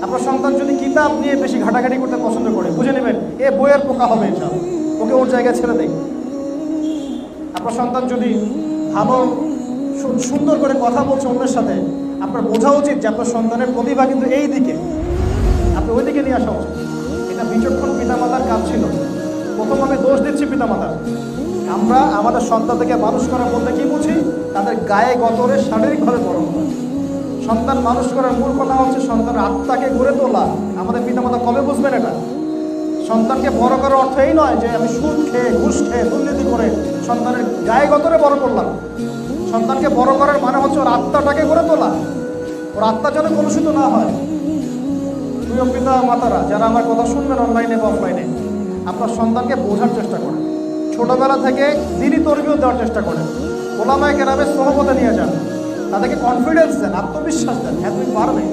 আপনার সন্তান যদি কিতাব নিয়ে বেশি ঘাটাঘাটি করতে পছন্দ করে, বুঝে নেবেন এ বইয়ের পোকা হবে, ইনশাআল্লাহ। ওকে ওর জায়গায় ছেড়ে দেয়। আপনার সন্তান যদি ভালো সুন্দর করে কথা বলছে অন্যের সাথে, আপনার বোঝা উচিত যে আপনার সন্তানের প্রতিভা কিন্তু এই দিকে, আপনি ওই দিকে নিয়ে আসা উচিত। এটা বিচক্ষণ পিতামাতার কাজ ছিল। প্রথম আমি দোষ দিচ্ছি পিতামাতার। আমরা আমাদের সন্তানকে মানুষ করা বলতে কি বুঝি? তাদের গায়ে গতরে শারীরিকভাবে বড় করা। সন্তান মানুষ করার মূল কথা হচ্ছে সন্তানের আত্মাকে গড়ে তোলা। আমাদের পিতামাতা কবে বুঝবেন এটা? সন্তানকে বড় করার অর্থ এই নয় যে আমি সুদ খেয়ে, ঘুষ খেয়ে, দুর্নীতি করে সন্তানের গায়ে গতরে বড় করলাম। সন্তানকে বড় করার মানে হচ্ছে ওর আত্মাটাকে গড়ে তোলা, ওর আত্মা যেন কলুষিত না হয়। প্রিয় পিতা মাতারা যারা আমার কথা শুনবেন অনলাইনে বা অফলাইনে, আপনার সন্তানকে বোঝার চেষ্টা করেন। ছোটবেলা থেকে দিনই তরবিয়ত দেওয়ার চেষ্টা করেন। ওলামায়ে কেরামের সোহবতে নিয়ে যান, তাদেরকে কনফিডেন্স দেন, আত্মবিশ্বাস দেন, হ্যাঁ তুমি পারবে।